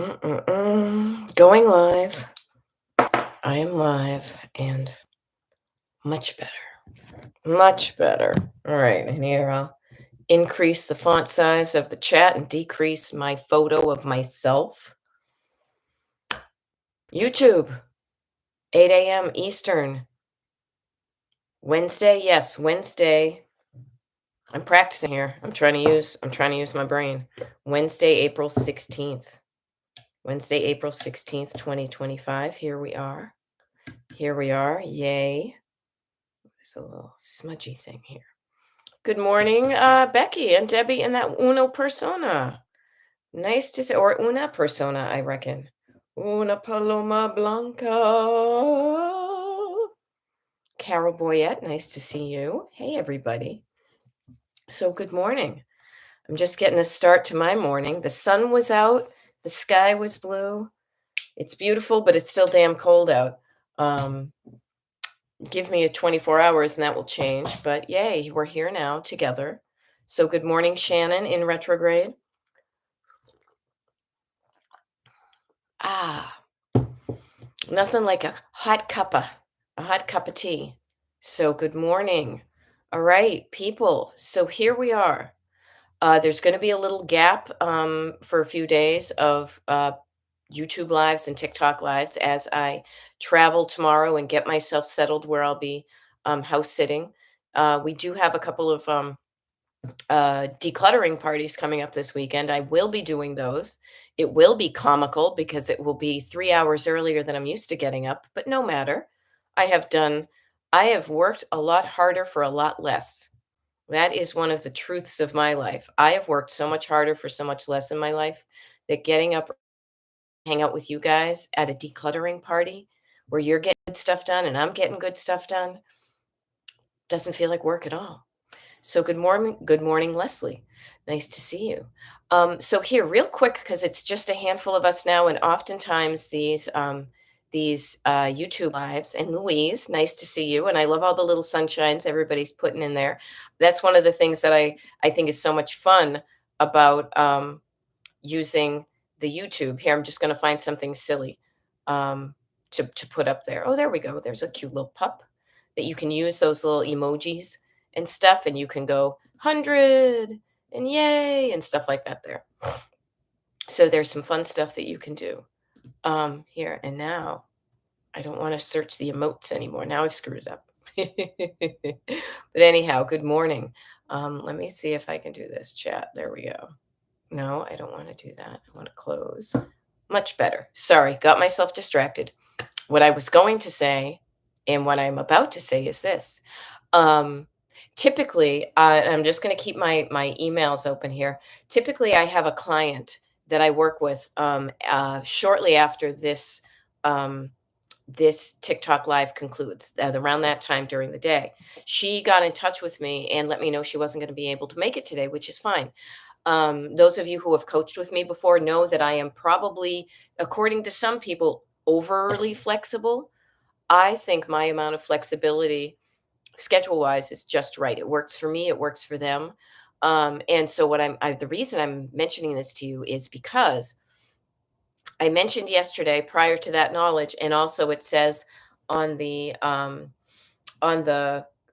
Going live. I am live and much better. Much better. All right. And here I'll increase the font size of the chat and decrease my photo of myself. YouTube, 8 a.m. Eastern. Wednesday. Yes, Wednesday. I'm practicing here. I'm trying to use my brain. Wednesday, April 16th. Wednesday, April 16th, 2025. Here we are. Yay. There's a little smudgy thing here. Good morning, Becky and Debbie and that uno persona. Nice to see, or una persona, I reckon. Una paloma blanca. Carol Boyette, nice to see you. Hey, everybody. So, good morning. I'm just getting a start to my morning. The sun was out, the sky was blue. It's beautiful, but it's still damn cold out. Give me a 24 hours and that will change. But yay, we're here now together. So good morning, Shannon in retrograde. Ah, nothing like a hot cup of tea. So good morning. All right, people. So here we are. There's going to be a little gap for a few days of YouTube lives and TikTok lives as I travel tomorrow and get myself settled where I'll be house sitting. We do have a couple of decluttering parties coming up this weekend. I will be doing those. It will be comical because it will be 3 hours earlier than I'm used to getting up, but no matter. I have worked a lot harder for a lot less. That is one of the truths of my life. I have worked so much harder for so much less in my life that getting up, hang out with you guys at a decluttering party where you're getting good stuff done and I'm getting good stuff done doesn't feel like work at all. So good morning, Leslie. Nice to see you. So here, real quick, because it's just a handful of us now, and oftentimes these YouTube lives. And Louise, nice to see you. And I love all the little sunshines everybody's putting in there. That's one of the things that I think is so much fun about using the YouTube. Here, I'm just going to find something silly to put up there. Oh, there we go. There's a cute little pup that you can use those little emojis and stuff, and you can go 100 and yay and stuff like that there. So there's some fun stuff that you can do here. And now I don't want to search the emotes anymore. Now I've screwed it up. But anyhow, good morning. Let me see if I can do this chat. There we go. No, I don't want to do that. I want to close. Much better. Sorry, got myself distracted. What I was going to say and what I'm about to say is this. Typically, I'm just going to keep my emails open here. Typically, I have a client that I work with shortly after this TikTok live concludes, around that time during the day. She got in touch with me and let me know she wasn't going to be able to make it today, which is fine. Those of you who have coached with me before know that I am probably, according to some people, overly flexible. I think my amount of flexibility schedule wise is just right. It works for me. It works for them. And so the reason I'm mentioning this to you is because I mentioned yesterday prior to that knowledge, and also it says on the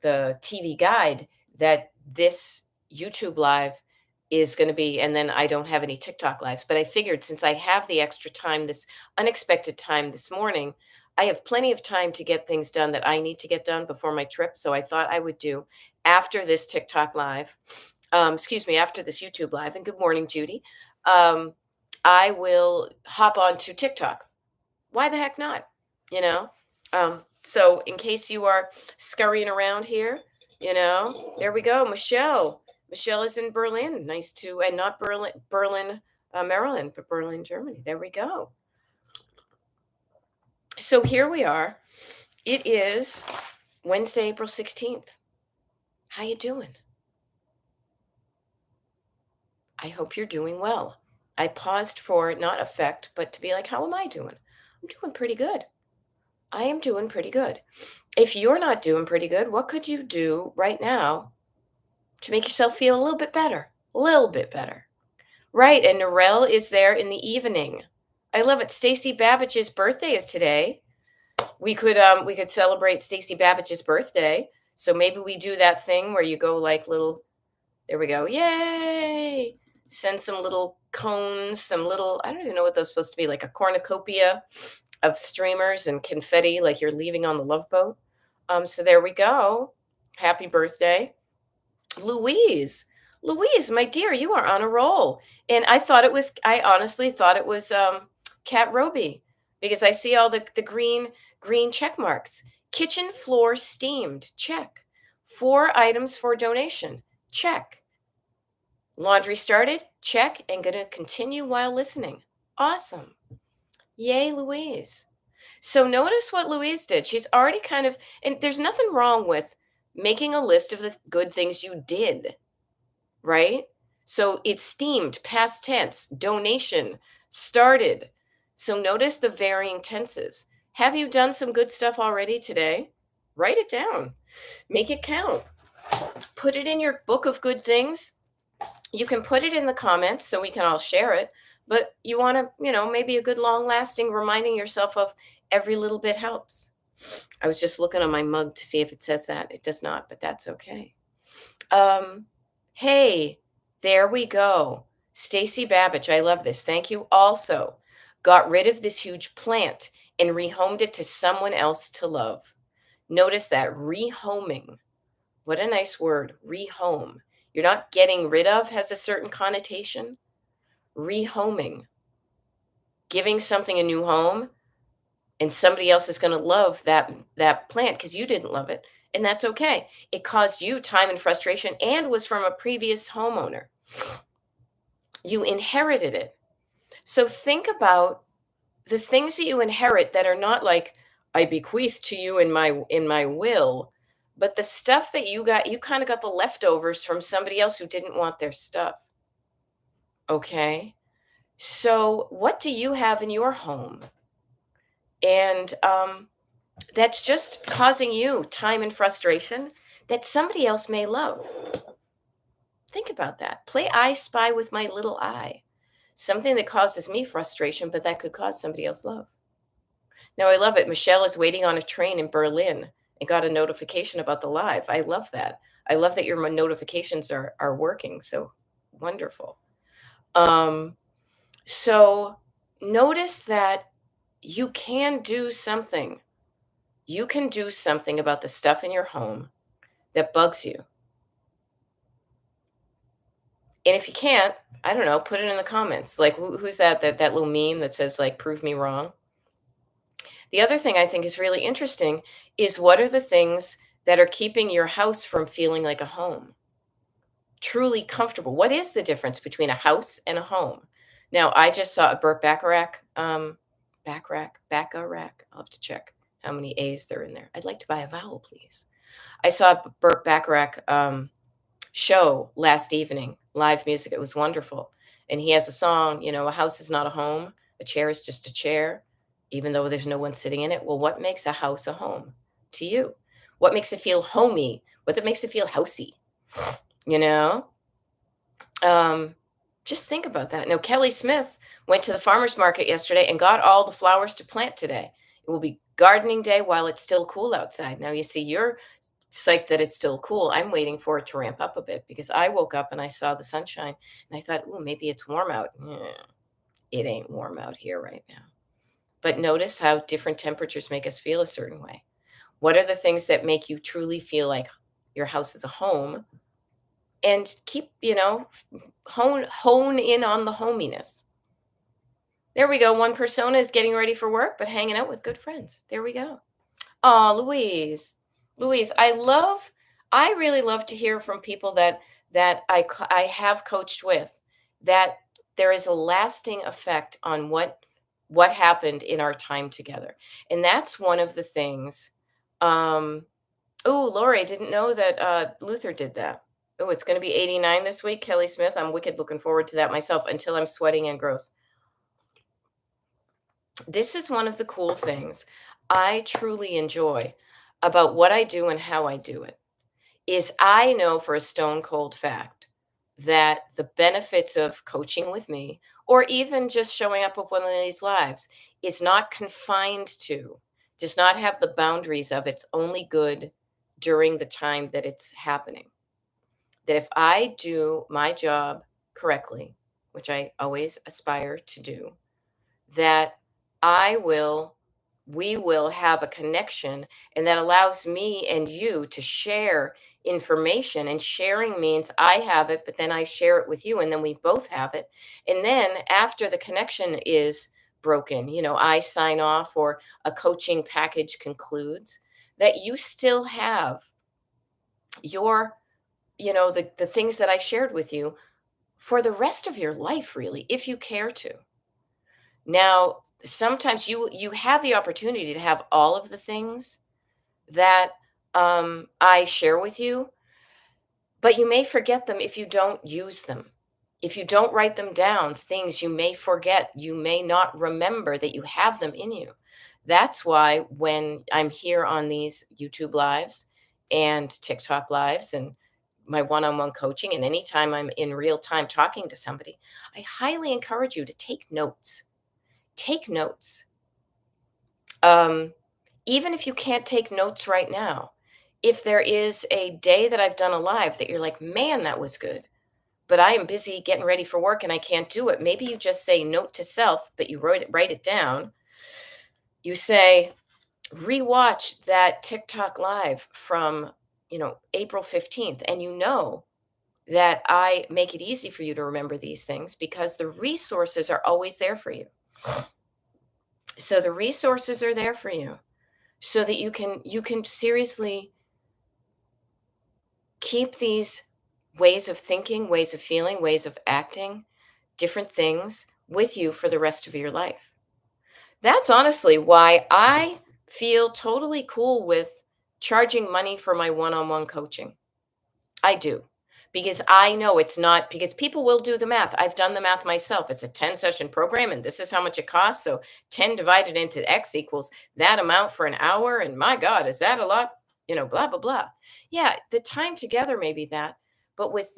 TV guide that this YouTube live is going to be, and then I don't have any TikTok lives, but I figured since I have the extra time, this unexpected time this morning, I have plenty of time to get things done that I need to get done before my trip. So I thought I would do after this TikTok live, after this YouTube live. And good morning, Judy. I will hop on to TikTok. Why the heck not? You know? So in case you are scurrying around here, there we go. Michelle. Michelle is in Berlin. And not Berlin, Maryland, but Berlin, Germany. There we go. So here we are. It is Wednesday, April 16th. How you doing? I hope you're doing well. I paused for not effect, but to be like, how am I doing? I'm doing pretty good. I am doing pretty good. If you're not doing pretty good, what could you do right now to make yourself feel a little bit better? A little bit better. Right. And Narelle is there in the evening. I love it. Stacy Babbage's birthday is today. We could celebrate Stacy Babbage's birthday. So maybe we do that thing where you go like little, there we go. Yay! Send some little cones, some little, I don't even know what those are supposed to be, like a cornucopia of streamers and confetti like you're leaving on the Love Boat. So there we go. Happy birthday. Louise. Louise, my dear, you are on a roll. And I honestly thought it was Cat Roby because I see all the green check marks. Kitchen floor steamed, check. 4 items for donation, check. Laundry started, check. And gonna continue while listening. Awesome. Yay, Louise. So notice what Louise did. She's already kind of, and there's nothing wrong with making a list of the good things you did, right? So it's steamed, past tense, donation, started. So notice the varying tenses. Have you done some good stuff already today? Write it down, make it count, put it in your book of good things. You can put it in the comments so we can all share it. But you want to, maybe a good long lasting reminding yourself of every little bit helps. I was just looking on my mug to see if it says that. It does not, but that's okay. Hey, there we go. Stacy Babbage, I love this. Thank you. Also, got rid of this huge plant and rehomed it to someone else to love. Notice that rehoming. What a nice word, rehome. You're not getting rid of has a certain connotation. Rehoming, giving something a new home, and somebody else is going to love that plant because you didn't love it, and that's okay. It caused you time and frustration and was from a previous homeowner. You inherited it. So think about the things that you inherit that are not like I bequeath to you in my will, but the stuff that you kind of got the leftovers from somebody else who didn't want their stuff. Okay? So what do you have in your home? And that's just causing you time and frustration that somebody else may love. Think about that. Play I Spy with my little eye. Something that causes me frustration, but that could cause somebody else love. Now, I love it. Michelle is waiting on a train in Berlin and got a notification about the live. I love that. I love that your notifications are working. So wonderful. So notice that you can do something. You can do something about the stuff in your home that bugs you. And if you can't, I don't know, put it in the comments. Like who's that little meme that says like prove me wrong? The other thing I think is really interesting is what are the things that are keeping your house from feeling like a home? Truly comfortable. What is the difference between a house and a home? Now, I just saw a Burt Bacharach, Bacharach. I'll have to check how many A's there in there. I'd like to buy a vowel, please. I saw a Burt Bacharach show last evening, live music. It was wonderful. And he has a song, a house is not a home. A chair is just a chair, even though there's no one sitting in it. Well, what makes a house a home to you? What makes it feel homey? What makes it feel housey? You know? Just think about that. Now, Kelly Smith went to the farmer's market yesterday and got all the flowers to plant today. It will be gardening day while it's still cool outside. Now, you see, you're psyched that it's still cool. I'm waiting for it to ramp up a bit because I woke up and I saw the sunshine and I thought, oh, maybe it's warm out. It ain't warm out here right now. But notice how different temperatures make us feel a certain way. What are the things that make you truly feel like your house is a home? And keep, hone in on the hominess. There we go. One persona is getting ready for work, but hanging out with good friends. There we go. Oh, Louise, I really love to hear from people that I have coached with, that there is a lasting effect on what happened in our time together. And that's one of the things. Oh, Lori, I didn't know that Luther did that. Oh, it's going to be 89 this week, Kelly Smith. I'm wicked looking forward to that myself until I'm sweating and gross. This is one of the cool things I truly enjoy about what I do and how I do it is I know for a stone cold fact that the benefits of coaching with me, or even just showing up with one of these lives, is not confined to, does not have the boundaries of it's only good during the time that it's happening. That if I do my job correctly, which I always aspire to do, that I will we will have a connection, and that allows me and you to share information, and sharing means I have it, but then I share it with you, and then we both have it. And then after the connection is broken, I sign off or a coaching package concludes, that you still have your the things that I shared with you for the rest of your life, really, if you care to. Now, sometimes you have the opportunity to have all of the things that I share with you, but you may forget them if you don't use them. If you don't write them down, things you may forget, you may not remember that you have them in you. That's why when I'm here on these YouTube lives and TikTok lives and my one on one coaching, and anytime I'm in real time talking to somebody, I highly encourage you to take notes. Take notes. Um, Even if you can't take notes right now, if there is a day that I've done a live that you're like, man, that was good, but I am busy getting ready for work and I can't do it. Maybe you just say note to self, but you write it down. You say, rewatch that TikTok live from, April 15th. And you know that I make it easy for you to remember these things because the resources are always there for you. So the resources are there for you so that you can seriously keep these ways of thinking, ways of feeling, ways of acting, different things with you for the rest of your life. That's honestly why I feel totally cool with charging money for my one-on-one coaching. I do. Because I know it's not, because people will do the math. I've done the math myself. It's a 10 session program and this is how much it costs. So 10 divided into X equals that amount for an hour. And my God, is that a lot? Blah, blah, blah. Yeah, the time together may be that. But with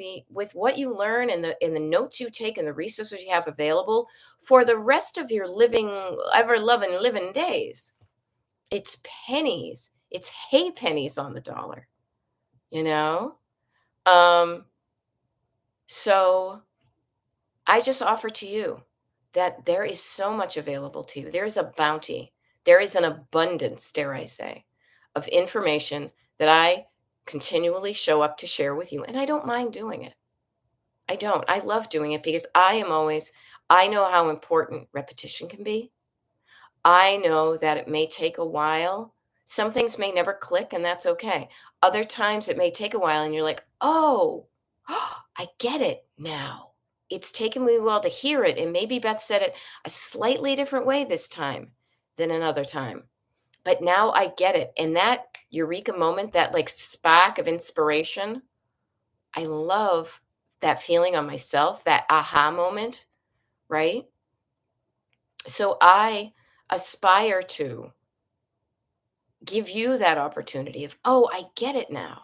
what you learn and the notes you take and the resources you have available for the rest of your living, ever loving living days, it's pennies. It's hay pennies on the dollar, you know? Um, so I just offer to you that there is so much available to you. There is a bounty. There is an abundance, dare I say, of information that I continually show up to share with you. And I don't mind doing it. I don't. I love doing it because I know how important repetition can be. I know that it may take a while. Some things may never click, and that's okay. Other times it may take a while, and you're like, oh, I get it now. It's taken me a while to hear it. And maybe Beth said it a slightly different way this time than another time. But now I get it. And that eureka moment, that like spark of inspiration, I love that feeling on myself, that aha moment, right? So I aspire to give you that opportunity of, oh, I get it now.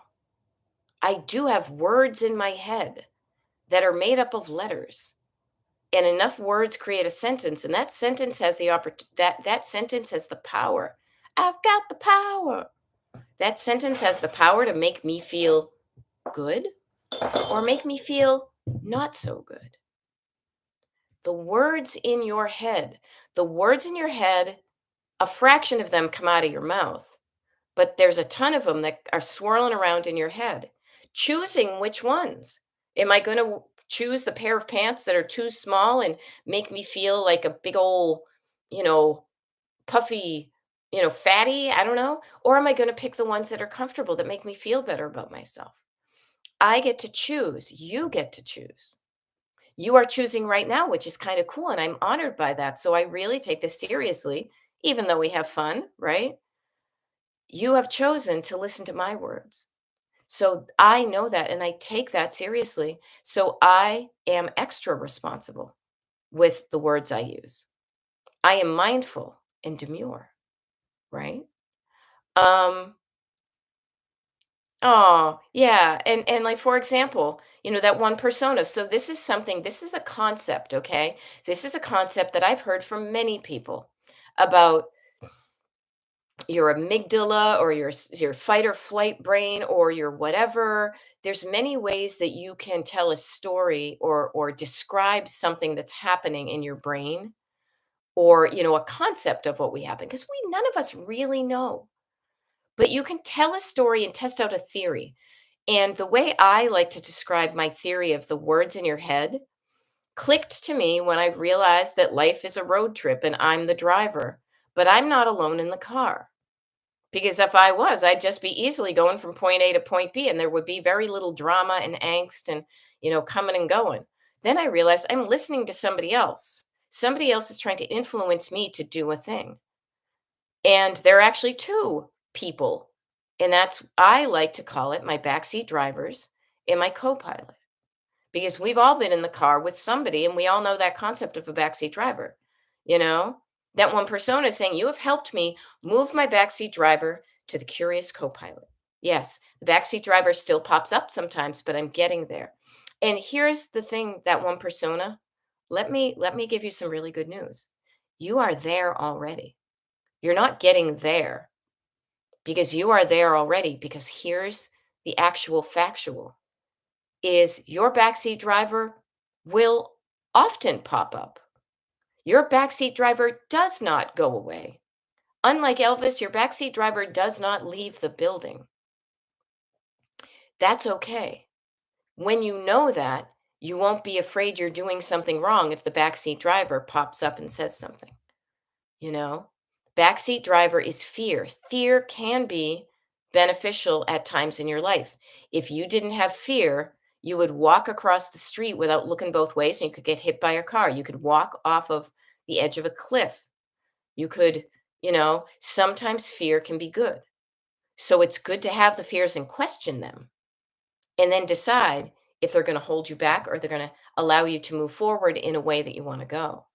I do have words in my head that are made up of letters, and enough words create a sentence, and that sentence has that sentence has the power. I've got the power. That sentence has the power to make me feel good or make me feel not so good. The words in your head, the words in your head, a fraction of them come out of your mouth, but there's a ton of them that are swirling around in your head, choosing which ones. Am I going to choose the pair of pants that are too small and make me feel like a big old, you know, puffy, fatty? I don't know. Or am I going to pick the ones that are comfortable that make me feel better about myself? I get to choose. You get to choose. You are choosing right now, which is kind of cool. And I'm honored by that. So I really take this seriously, even though we have fun, right? You have chosen to listen to my words. So I know that and I take that seriously. So I am extra responsible with the words I use. I am mindful and demure, right? Um, Oh, yeah, and, like, for example, that one persona. So this is a concept, okay? This is a concept that I've heard from many people about your amygdala or your fight or flight brain or your whatever. There's many ways that you can tell a story or describe something that's happening in your brain or, a concept of what we happen because we none of us really know. But you can tell a story and test out a theory. And the way I like to describe my theory of the words in your head clicked to me when I realized that life is a road trip and I'm the driver, but I'm not alone in the car. Because if I was, I'd just be easily going from point A to point B, and there would be very little drama and angst and, coming and going. Then I realized I'm listening to somebody else. Somebody else is trying to influence me to do a thing. And there are actually two people. And that's, I like to call it my backseat drivers and my co pilot because we've all been in the car with somebody and we all know that concept of a backseat driver. You know, that one persona is saying, "You have helped me move my backseat driver to the curious co pilot." Yes, the backseat driver still pops up sometimes, but I'm getting there. And here's the thing that one persona, let me give you some really good news. You are there already. You're not getting there because you are there already. Because here's the actual factual is your backseat driver will often pop up. Your backseat driver does not go away. Unlike Elvis, your backseat driver does not leave the building. That's okay. When you know that, you won't be afraid you're doing something wrong if the backseat driver pops up and says something. You know, backseat driver is fear. Fear can be beneficial at times in your life. If you didn't have fear, you would walk across the street without looking both ways and you could get hit by a car. You could walk off of the edge of a cliff. You could, sometimes fear can be good. So it's good to have the fears and question them and then decide if they're going to hold you back or they're going to allow you to move forward in a way that you want to go.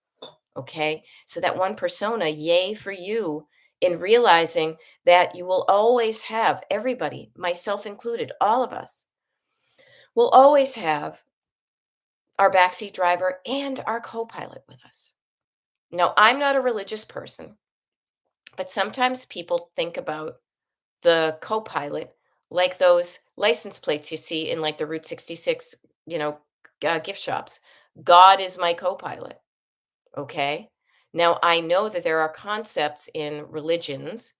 Okay. So that one persona, yay for you in realizing that you will always have everybody, myself included, all of us will always have our backseat driver and our co pilot with us. Now, I'm not a religious person, but sometimes people think about the co pilot like those license plates you see in like the Route 66, you know, gift shops. God is my co pilot. Okay. Now, I know that there are concepts in religions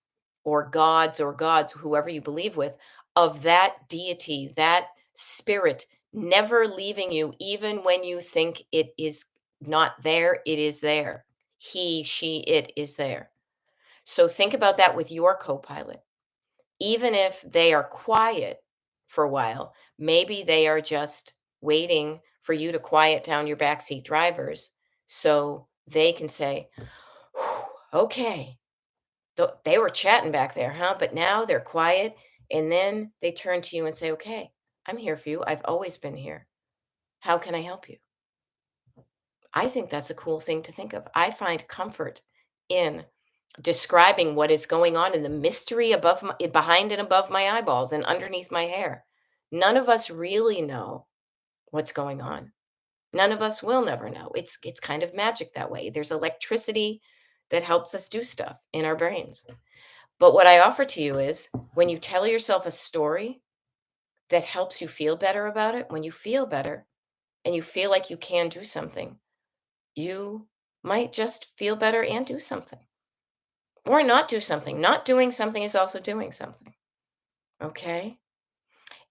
or gods, whoever you believe with, of that deity, that spirit never leaving you, even when you think it is not there, it is there. He, she, it is there. So think about that with your co pilot. Even if they are quiet for a while, maybe they are just waiting for you to quiet down your backseat drivers so they can say, "Whew, okay, they were chatting back there, huh? But now they're quiet." And then they turn to you and say, "Okay, I'm here for you. I've always been here. How can I help you?" I think that's a cool thing to think of. I find comfort in describing what is going on in the mystery behind and above my eyeballs and underneath my hair. None of us really know what's going on. None of us will never know. It's kind of magic that way. There's electricity that helps us do stuff in our brains. But what I offer to you is when you tell yourself a story that helps you feel better about it, when you feel better and you feel like you can do something, you might just feel better and do something. Or not do something. Not doing something is also doing something. Okay.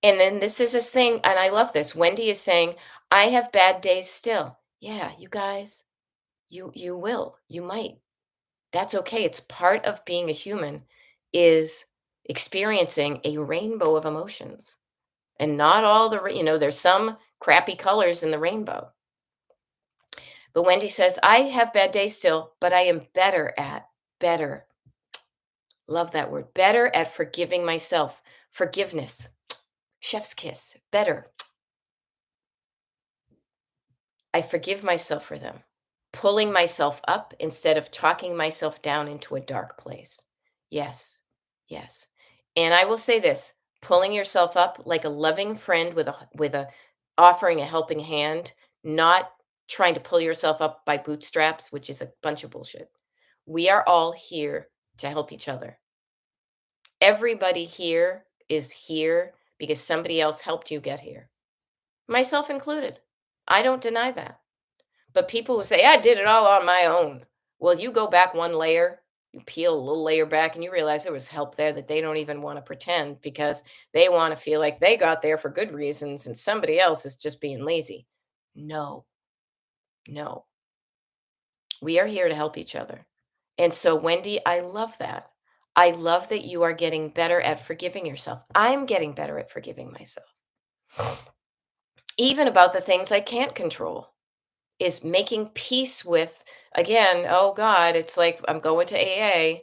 And then this is this thing, and I love this. Wendy is saying, I have bad days still. Yeah, you guys, you will. You might. That's okay. It's part of being a human is experiencing a rainbow of emotions. And not all there's some crappy colors in the rainbow. But Wendy says, I have bad days still, but I am better. Love that word. Better at forgiving myself. Forgiveness. Chef's kiss. Better. I forgive myself for them. Pulling myself up instead of talking myself down into a dark place. Yes. Yes. And I will say this pulling yourself up like a loving friend with a offering a helping hand, not trying to pull yourself up by bootstraps, which is a bunch of bullshit. We are all here to help each other. Everybody here is here because somebody else helped you get here, myself included. I don't deny that. But people who say, I did it all on my own. Well, you go back one layer, you peel a little layer back, and you realize there was help there that they don't even want to pretend because they want to feel like they got there for good reasons and somebody else is just being lazy. No, no. We are here to help each other. And so, Wendy, I love that. I love that you are getting better at forgiving yourself. I'm getting better at forgiving myself, even about the things I can't control. Is making peace with, again, oh God, it's like I'm going to AA,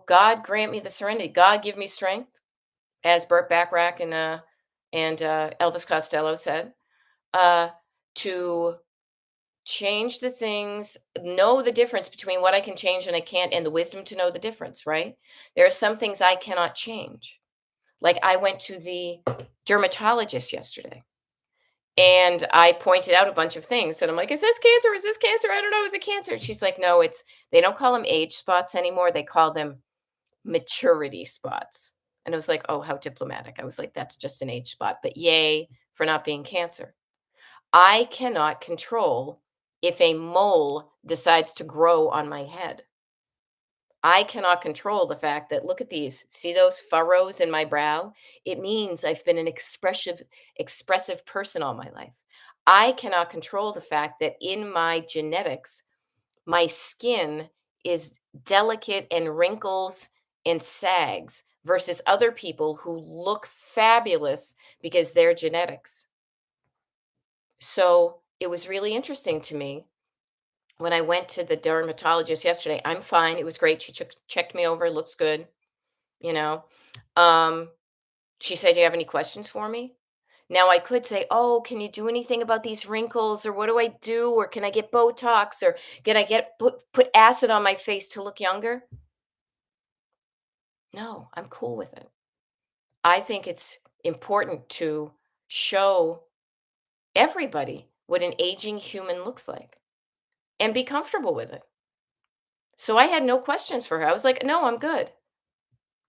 God grant me the serenity. God give me strength, as Burt Bacharach and Elvis Costello said, uh, to change the things, know the difference between what I can change and I can't, and the wisdom to know the difference, right? There are some things I cannot change. Like I went to the dermatologist yesterday and I pointed out a bunch of things, and I'm like, "Is this cancer? Is this cancer? I don't know. Is it cancer?" She's like, "No, it's they don't call them age spots anymore. They call them maturity spots." And I was like, "Oh, how diplomatic." I was like, "That's just an age spot, but yay for not being cancer." I cannot control if a mole decides to grow on my head. I cannot control the fact that look at these. See those furrows in my brow? It means I've been an expressive person all my life. I cannot control the fact that in my genetics, my skin is delicate and wrinkles and sags versus other people who look fabulous because they're genetics. So it was really interesting to me when I went to the dermatologist yesterday. I'm fine. It was great. She checked me over. Looks good. You know, um, she said, "Do you have any questions for me?" Now I could say, "Oh, can you do anything about these wrinkles, or what do I do, or can I get Botox, or can I get put acid on my face to look younger?" No, I'm cool with it. I think it's important to show everybody what an aging human looks like and be comfortable with it. So I had no questions for her. I was like, "No, I'm good."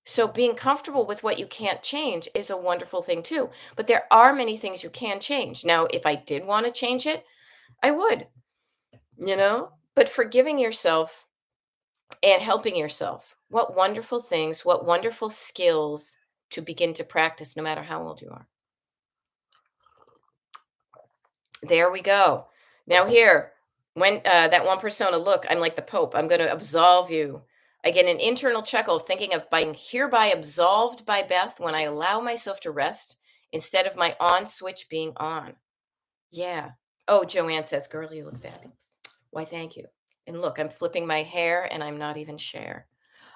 So being comfortable with what you can't change is a wonderful thing too. But there are many things you can change. Now, if I did want to change it, I would, But forgiving yourself and helping yourself. What wonderful things, what wonderful skills to begin to practice no matter how old you are. There we go. Now here, when that one persona look, I'm like the Pope. I'm going to absolve you. I get an internal chuckle thinking of being hereby absolved by Beth when I allow myself to rest instead of my on switch being on. Yeah. Oh, Joanne says, "Girl, you look fabulous." Why, thank you. And look, I'm flipping my hair and I'm not even share.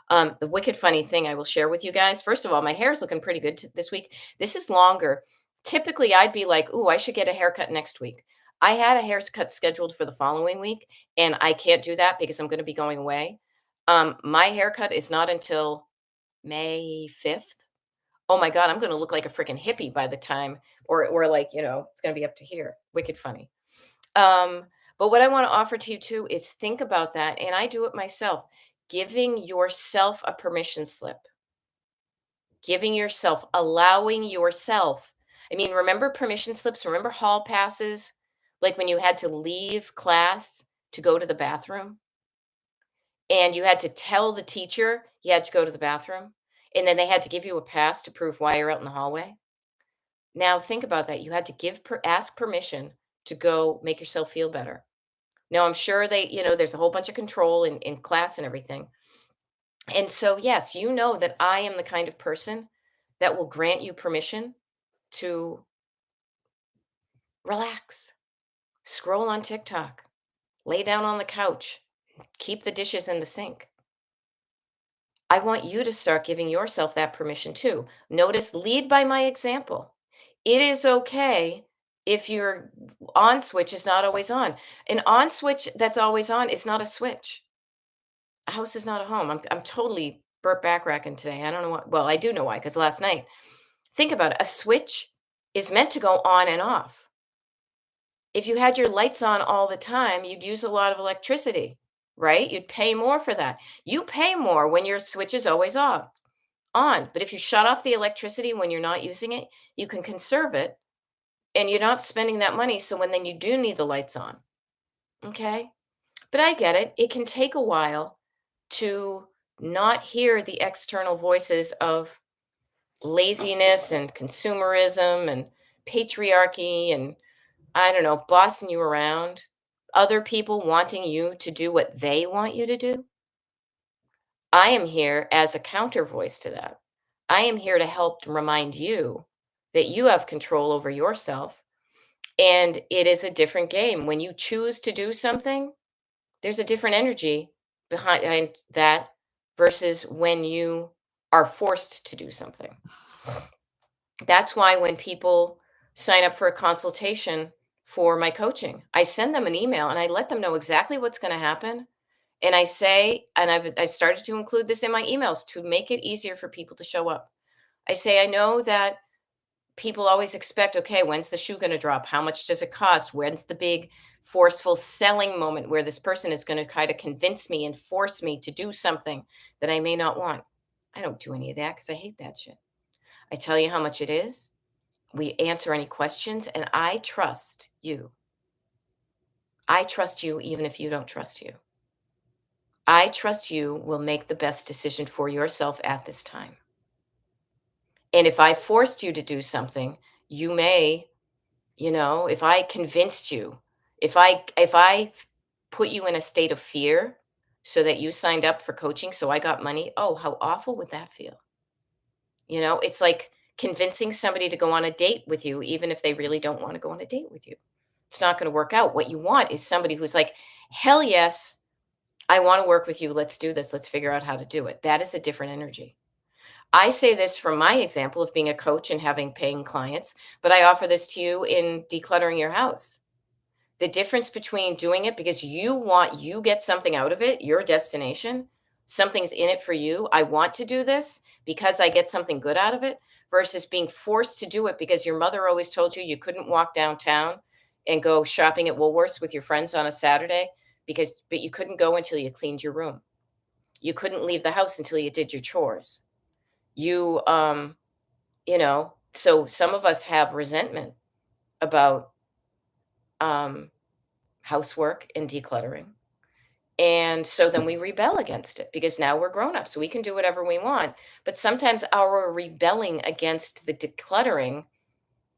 The wicked funny thing I will share with you guys. First of all, my hair is looking pretty good this week. This is longer. Typically, I'd be like, "Ooh, I should get a haircut next week." I had a haircut scheduled for the following week, and I can't do that because I'm going to be going away. My haircut is not until May 5th. Oh my God, I'm going to look like a freaking hippie by the time, or like, it's going to be up to here. Wicked funny. Um, but what I want to offer to you too is think about that. And I do it myself, giving yourself a permission slip, giving yourself, allowing yourself. I mean, remember permission slips? Remember hall passes? Like when you had to leave class to go to the bathroom and you had to tell the teacher you had to go to the bathroom. And then they had to give you a pass to prove why you're out in the hallway. Now think about that. You had to ask permission to go make yourself feel better. Now, I'm sure there's a whole bunch of control in class and everything. And so, yes, you know that I am the kind of person that will grant you permission to relax, scroll on TikTok, lay down on the couch, keep the dishes in the sink. I want you to start giving yourself that permission too. Notice, lead by my example. It is okay if your on switch is not always on. An on switch that's always on is not a switch. A house is not a home. I'm totally burp back racking today. I don't know why. Well, I do know why, because last night, think about it. A switch is meant to go on and off. If you had your lights on all the time, you'd use a lot of electricity, right? You'd pay more for that. You pay more when your switch is always off, on. But if you shut off the electricity when you're not using it, you can conserve it and you're not spending that money. So when then you do need the lights on, okay? But I get it. It can take a while to not hear the external voices of laziness and consumerism and patriarchy and I don't know, bossing you around, other people wanting you to do what they want you to do. I am here as a counter voice to that. I am here to help remind you that you have control over yourself. And it is a different game. When you choose to do something, there's a different energy behind that versus when you are forced to do something. That's why when people sign up for a consultation for my coaching, I send them an email and I let them know exactly what's going to happen. And I say, and I started to include this in my emails to make it easier for people to show up. I say, I know that people always expect, okay, when's the shoe going to drop? How much does it cost? When's the big forceful selling moment where this person is going to try to convince me and force me to do something that I may not want? I don't do any of that because I hate that shit. I tell you how much it is. We answer any questions, and I trust you. I trust you even if you don't trust you. I trust you will make the best decision for yourself at this time. And if I forced you to do something, you may, if I convinced you, if I put you in a state of fear so that you signed up for coaching so I got money, oh, how awful would that feel? It's like convincing somebody to go on a date with you even if they really don't want to go on a date with you. It's not going to work out. What you want is somebody who's like, "Hell yes, I want to work with you. Let's do this. Let's figure out how to do it." That is a different energy. I say this from my example of being a coach and having paying clients, but I offer this to you in decluttering your house. The difference between doing it because you get something out of it, your destination, something's in it for you. I want to do this because I get something good out of it versus being forced to do it because your mother always told you couldn't walk downtown and go shopping at Woolworths with your friends on a Saturday but you couldn't go until you cleaned your room. You couldn't leave the house until you did your chores. You so some of us have resentment about um housework and decluttering. And so then we rebel against it because now we're grown up, so we can do whatever we want. But sometimes our rebelling against the decluttering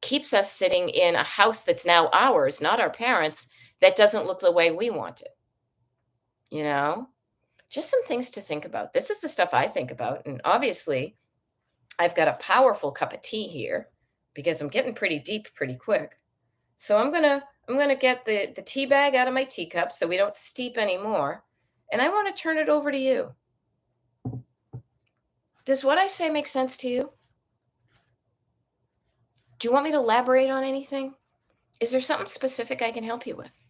keeps us sitting in a house that's now ours, not our parents', that doesn't look the way we want it. You know, just some things to think about. This is the stuff I think about. And obviously, I've got a powerful cup of tea here because I'm getting pretty deep pretty quick. So I'm gonna get the tea bag out of my teacup so we don't steep anymore. And I want to turn it over to you. Does what I say make sense to you? Do you want me to elaborate on anything? Is there something specific I can help you with?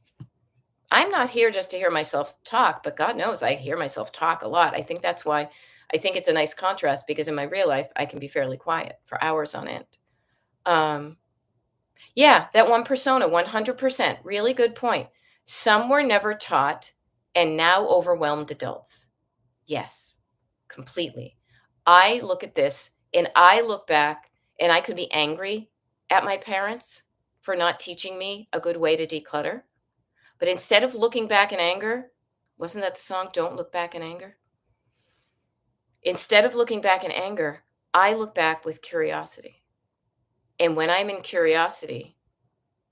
I'm not here just to hear myself talk, but God knows I hear myself talk a lot. I think that's why I think it's a nice contrast because in my real life I can be fairly quiet for hours on end. Um, Yeah, that one persona, 100%. Really good point. Some were never taught and now overwhelmed adults. Yes, completely. I look at this and I look back and I could be angry at my parents for not teaching me a good way to declutter. But instead of looking back in anger, wasn't that the song, Don't Look Back in Anger? Instead of looking back in anger, I look back with curiosity. And when I'm in curiosity,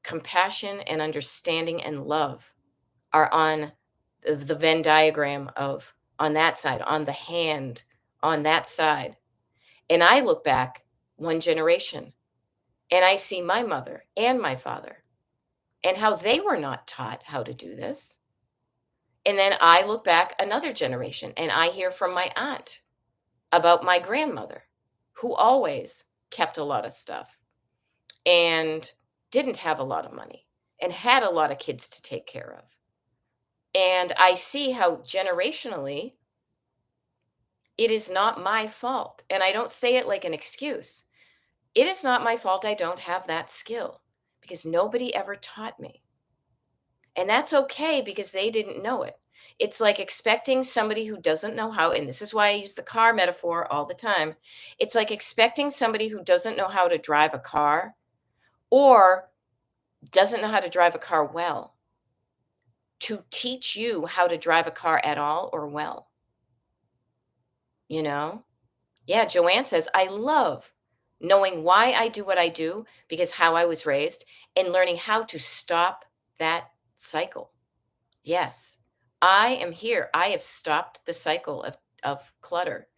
compassion and understanding and love are on the Venn diagram of on that side, on the hand, on that side. And I look back one generation and I see my mother and my father and how they were not taught how to do this. And then I look back another generation and I hear from my aunt about my grandmother who always kept a lot of stuff and didn't have a lot of money and had a lot of kids to take care of. And I see how generationally It is not my fault. And I don't say it like an excuse. It is not my fault I don't have that skill because nobody ever taught me. And that's okay because they didn't know it. It's like expecting somebody who doesn't know how, and this is why I use the car metaphor all the time. It's like expecting somebody who doesn't know how to drive a car or doesn't know how to drive a car well to teach you how to drive a car at all or well, you know? Yeah, Joanne says, I love knowing why I do what I do because how I was raised and learning how to stop that cycle. Yes, I am here. I have stopped the cycle of clutter,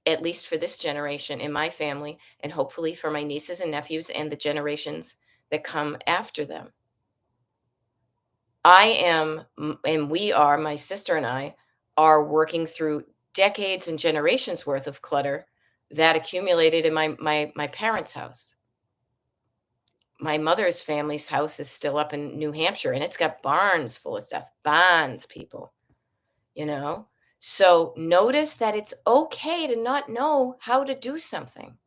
at least for this generation in my family, and hopefully for my nieces and nephews and the generations that come after them. And we are, my sister and I, are working through decades and generations worth of clutter that accumulated in my parents' house. My mother's family's house is still up in New Hampshire, and it's got barns full of stuff. Barns, people. You know? So notice that it's okay to not know how to do something.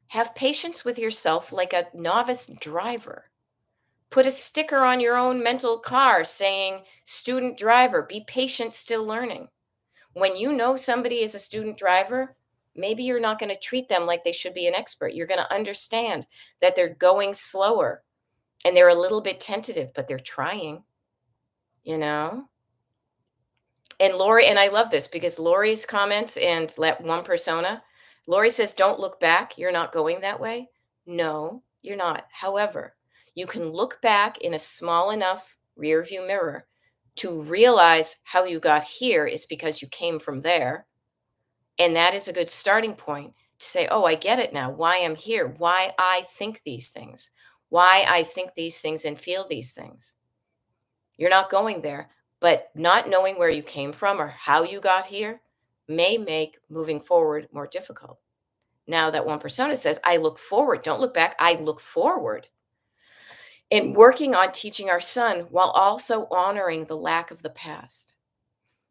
Have patience with yourself like a novice driver. Put a sticker on your own mental car saying, student driver, be patient, still learning. When you know somebody is a student driver, maybe you're not going to treat them like they should be an expert. You're going to understand that they're going slower and they're a little bit tentative, but they're trying, you know? And Lori, and I love this because Lori's comments and let one persona, Lori says, don't look back. You're not going that way. No, you're not. However, you can look back in a small enough rear view mirror to realize how you got here is because you came from there. And that is a good starting point to say, oh, I get it now, why I'm here, why I think these things, why I think these things and feel these things. You're not going there, but not knowing where you came from or how you got here may make moving forward more difficult. Now, that one persona says, I look forward, don't look back, I look forward in working on teaching our son while also honoring the lack of the past.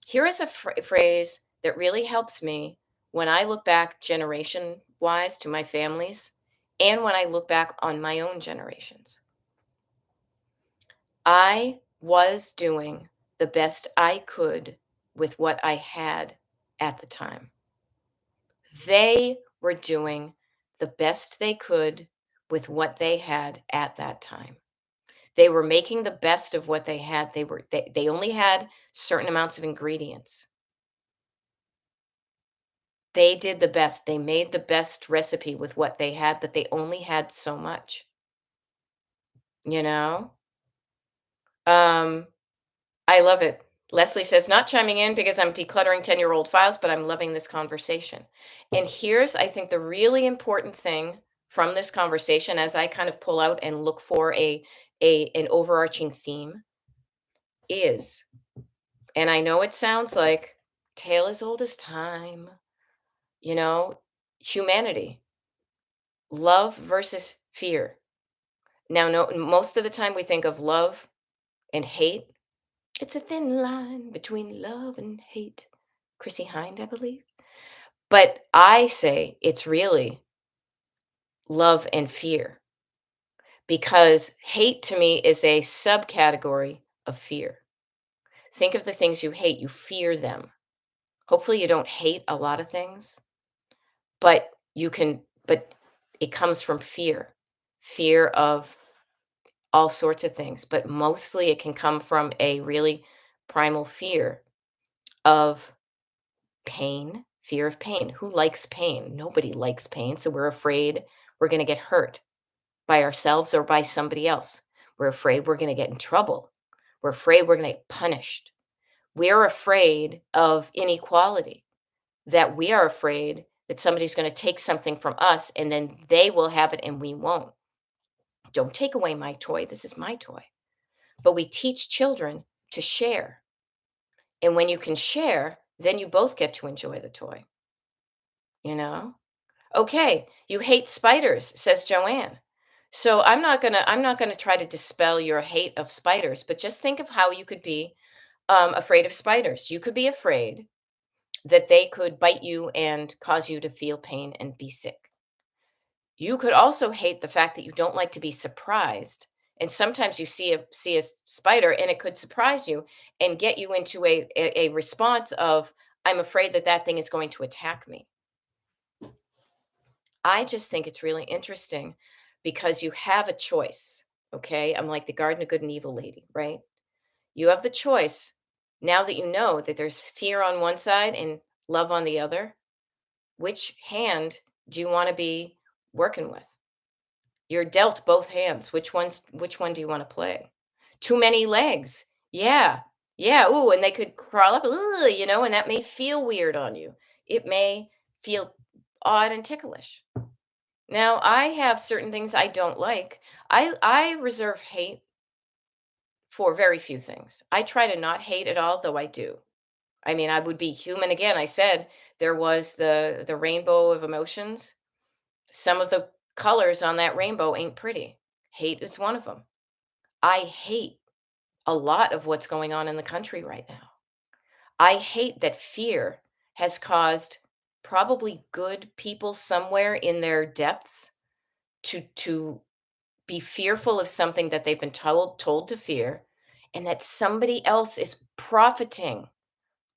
Here is a phrase that really helps me when I look back generation wise to my families and when I look back on my own generations. I was doing the best I could with what I had at the time. They were doing the best they could with what they had at that time. They were making the best of what they had. They only had certain amounts of ingredients. They did the best. They made the best recipe with what they had, but they only had so much, you know? Um I love it. Leslie says, not chiming in because I'm decluttering 10-year-old files, but I'm loving this conversation. And here's, I think, the really important thing from this conversation as I kind of pull out and look for an overarching theme is, and I know it sounds like tale as old as time, you know, humanity, love versus fear. Now, no, most of the time we think of love and hate. It's a thin line between love and hate. Chrissy Hind, I believe. But I say it's really love and fear because hate to me is a subcategory of fear. Think of the things you hate, you fear them. Hopefully, you don't hate a lot of things, but but it comes from fear, fear of all sorts of things. But mostly it can come from a really primal fear of pain, fear of pain. Who likes pain? Nobody likes pain. So we're afraid we're going to get hurt by ourselves or by somebody else. We're afraid we're going to get in trouble. We're afraid we're going to get punished. We're afraid of inequality, that we are afraid that somebody's going to take something from us and then they will have it and we won't. Don't take away my toy. This is my toy. But we teach children to share. And when you can share, then you both get to enjoy the toy, you know? Okay, you hate spiders, says Joanne. So I'm not gonna try to dispel your hate of spiders, but just think of how you could be afraid of spiders. You could be afraid that they could bite you and cause you to feel pain and be sick. You could also hate the fact that you don't like to be surprised. And sometimes you see a spider and it could surprise you and get you into a response of, I'm afraid that that thing is going to attack me. I just think it's really interesting because you have a choice. Okay. I'm like the garden of good and evil lady, right? You have the choice now that you know that there's fear on one side and love on the other. Which hand do you want to be working with? You're dealt both hands. Which one do you want to play? Too many legs. Yeah. Yeah. Ooh, and they could crawl up, ooh, and that may feel weird on you. It may feel odd and ticklish. Now, I have certain things I don't like. I reserve hate for very few things. I try to not hate at all, though I do. I mean, I would be human again. I said there was the rainbow of emotions. Some of the colors on that rainbow ain't pretty. Hate is one of them. I hate a lot of what's going on in the country right now. I hate that fear has caused probably good people somewhere in their depths to be fearful of something that they've been told to fear, and that somebody else is profiting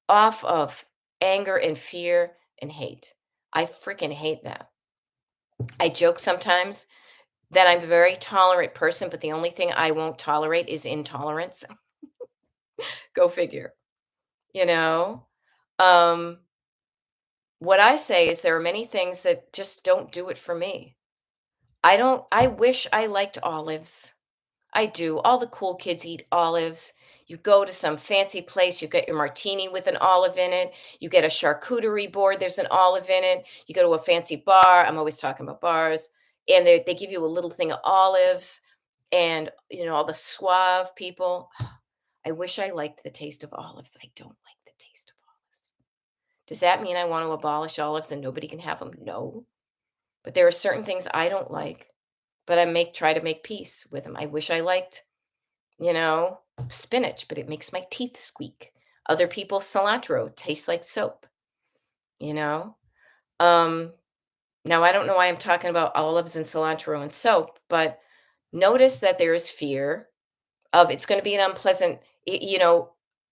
off of anger and fear and hate. I freaking hate that. I joke sometimes that I'm a very tolerant person, but the only thing I won't tolerate is intolerance. Go figure, you know? Um, what I say is there are many things that just don't do it for me. I wish I liked olives. I do. All the cool kids eat olives. You go to some fancy place, you get your martini with an olive in it. You get a charcuterie board, there's an olive in it. You go to a fancy bar. I'm always talking about bars. And they give you a little thing of olives and, all the suave people. I wish I liked the taste of olives. I don't like the taste of olives. Does that mean I want to abolish olives and nobody can have them? No. But there are certain things I don't like, but I try to make peace with them. I wish I liked you know, spinach, but it makes my teeth squeak. Other people, cilantro tastes like soap, you know? Um, Now I don't know why I'm talking about olives and cilantro and soap, but notice that there is fear of it's going to be an unpleasant,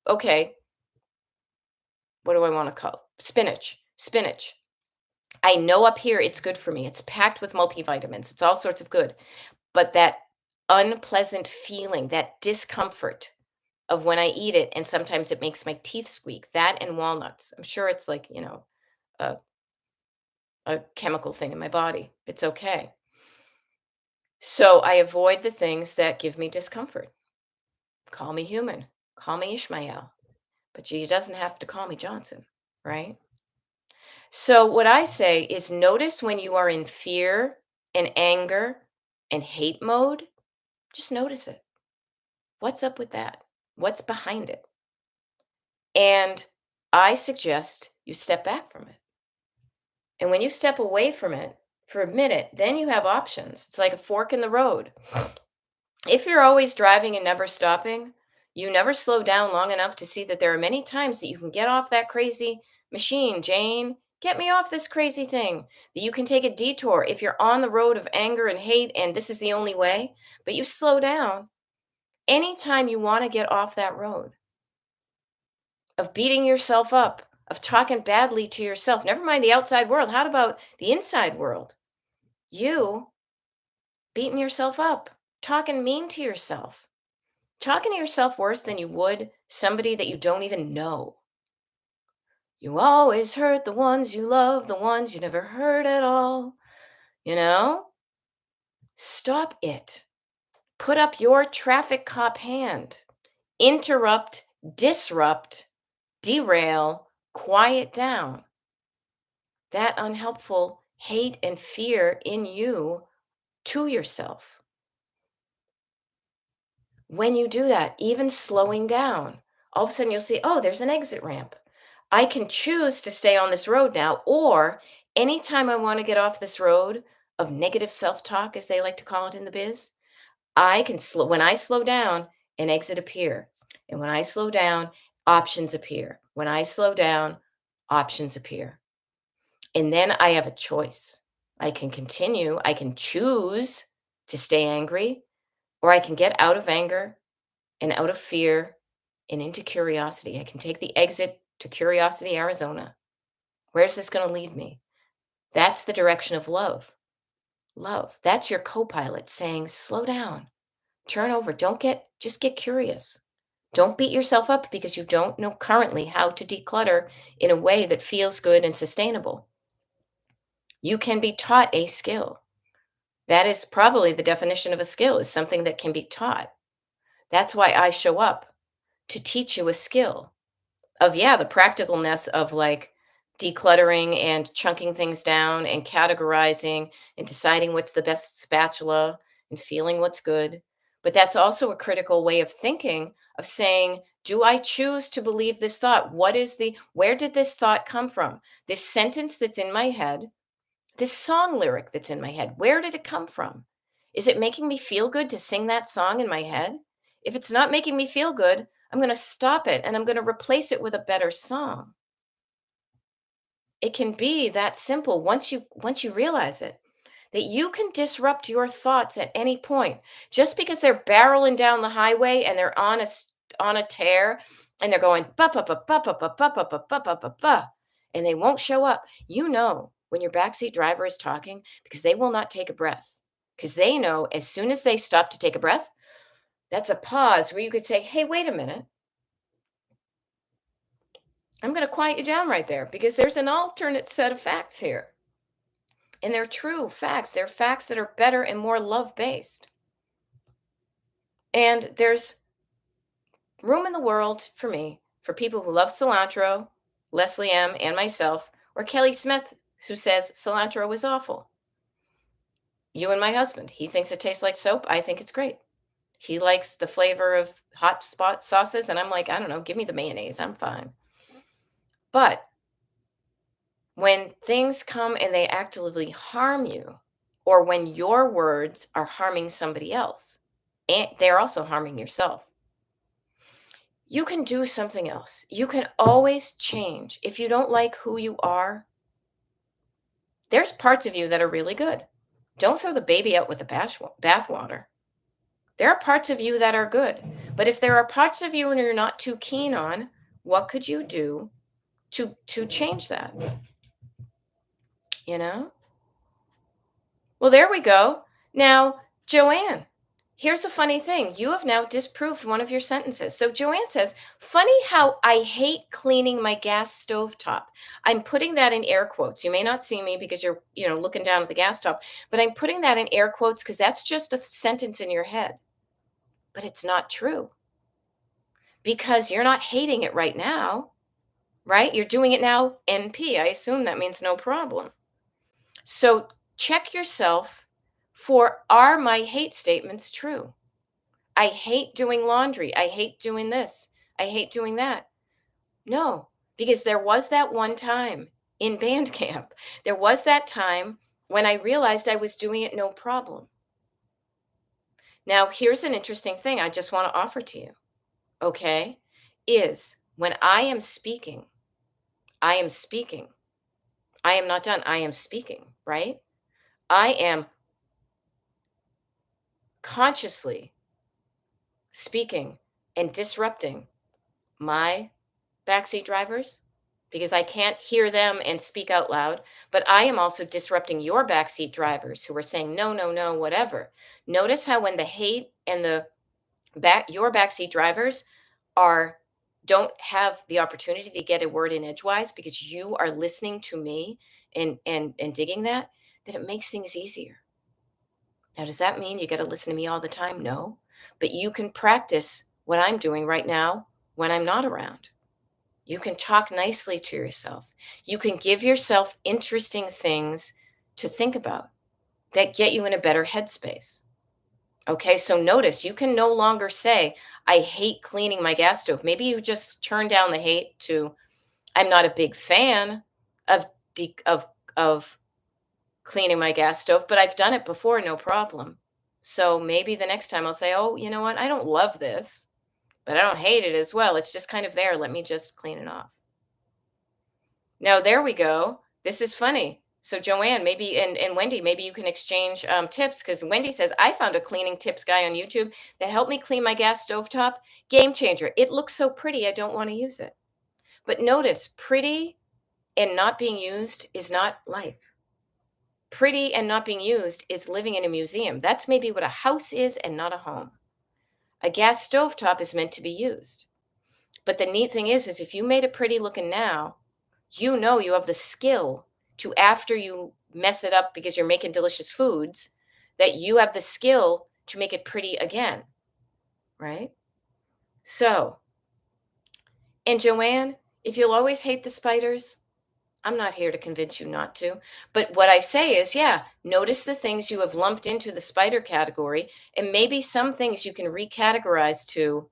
okay, what do I want to call spinach? Spinach. I know up here it's good for me. It's packed with multivitamins. It's all sorts of good. But that unpleasant feeling, that discomfort of when I eat it, and sometimes it makes my teeth squeak. That and walnuts. I'm sure it's like, a, a chemical thing in my body. It's okay. So I avoid the things that give me discomfort. Call me human. Call me Ishmael. But she doesn't have to call me Johnson, right? So what I say is notice when you are in fear and anger and hate mode, just notice it. What's up with that? What's behind it? And I suggest you step back from it. And when you step away from it for a minute, then you have options. It's like a fork in the road. If you're always driving and never stopping, you never slow down long enough to see that there are many times that you can get off that crazy machine, Jane. Get me off this crazy thing. That you can take a detour if you're on the road of anger and hate and this is the only way, but you slow down anytime you want to get off that road of beating yourself up, of talking badly to yourself. Never mind the outside world. How about the inside world? You beating yourself up, talking mean to yourself, talking to yourself worse than you would somebody that you don't even know. You always hurt the ones you love, the ones you never hurt at all. You know? Stop it. Put up your traffic cop hand. Interrupt, disrupt, derail, quiet down. That unhelpful hate and fear in you to yourself. When you do that, even slowing down, all of a sudden you'll see, oh, there's an exit ramp. I can choose to stay on this road now, or anytime I want to get off this road of negative self talk, as they like to call it in the biz, I can slow, when I slow down, an exit appears. And when I slow down, options appear. When I slow down, Options appear. And then I have a choice. I can continue, I can choose to stay angry, or I can get out of anger and out of fear and into curiosity. I can take the exit to Curiosity, Arizona. Where's this going to lead me? That's the direction of love. Love. That's your co pilot saying, slow down, turn over, just get curious. Don't beat yourself up because you don't know currently how to declutter in a way that feels good and sustainable. You can be taught a skill. That is probably the definition of a skill, is something that can be taught. That's why I show up to teach you a skill of, yeah, the practicalness of like decluttering and chunking things down and categorizing and deciding what's the best spatula and feeling what's good. But that's also a critical way of thinking, of saying, do I choose to believe this thought? Where did this thought come from? This sentence that's in my head, this song lyric that's in my head, where did it come from? Is it making me feel good to sing that song in my head? If it's not making me feel good, I'm going to stop it and I'm going to replace it with a better song. It can be that simple once you realize it, that you can disrupt your thoughts at any point. Just because they're barreling down the highway and they're on a tear and they're going ba ba ba ba ba ba ba ba ba ba ba ba ba, and they won't show up. You know when your backseat driver is talking because they will not take a breath. Because they know as soon as they stop to take a breath, that's a pause where you could say, "Hey, wait a minute. I'm going to quiet you down right there because there's an alternate set of facts here." And they're true facts. They're facts that are better and more love based. And there's room in the world for me, for people who love cilantro, Leslie M., and myself, or Kelly Smith, who says cilantro is awful. You and my husband, he thinks it tastes like soap. I think it's great. He likes the flavor of hot spot sauces. And I'm like, I don't know, give me the mayonnaise. I'm fine. But when things come and they actively harm you, or when your words are harming somebody else, and they're also harming yourself, you can do something else. You can always change. If you don't like who you are, there's parts of you that are really good. Don't throw the baby out with the bathwater. There are parts of you that are good. But if there are parts of you and you're not too keen on, what could you do to change that? You know? Well, there we go. Now, Joanne, here's a funny thing. You have now disproved one of your sentences. So Joanne says, funny how I hate cleaning my gas stove top. I'm putting that in air quotes. You may not see me because you're, looking down at the gas top, but I'm putting that in air quotes because that's just a sentence in your head. But it's not true because you're not hating it right now, right? You're doing it now, NP. I assume that means no problem. So check yourself for, are my hate statements true? I hate doing laundry. I hate doing this. I hate doing that. No, because there was that one time in band camp. There was that time when I realized I was doing it no problem. Now, here's an interesting thing I just want to offer to you, okay? Is when I am speaking, I am speaking. I am not done. I am speaking, right? I am consciously speaking and disrupting my backseat drivers because I can't hear them and speak out loud, but I am also disrupting your backseat drivers who are saying no, no, no, whatever. Notice how when the hate and your backseat drivers are don't have the opportunity to get a word in edgewise because you are listening to me and digging that it makes things easier. Now, does that mean you got to listen to me all the time? No, but you can practice what I'm doing right now when I'm not around. You can talk nicely to yourself. You can give yourself interesting things to think about that get you in a better headspace. Okay, so notice you can no longer say, I hate cleaning my gas stove. Maybe you just turn down the hate to, I'm not a big fan of, of cleaning my gas stove, but I've done it before, no problem. So maybe the next time I'll say, oh, you know what? I don't love this, but I don't hate it as well. It's just kind of there. Let me just clean it off. Now there we go. This is funny. So Joanne, maybe and Wendy, maybe you can exchange tips because Wendy says I found a cleaning tips guy on YouTube that helped me clean my gas stovetop. Game changer. It looks so pretty, I don't want to use it. But notice, pretty and not being used is not life. Pretty and not being used is living in a museum. That's maybe what a house is and not a home. A gas stovetop is meant to be used. But the neat thing is if you made it pretty looking now, you know you have the skill to after you mess it up because you're making delicious foods, that you have the skill to make it pretty again, right? So, and Joanne, if you'll always hate the spiders, I'm not here to convince you not to. But what I say is, yeah, notice the things you have lumped into the spider category, and maybe some things you can recategorize to,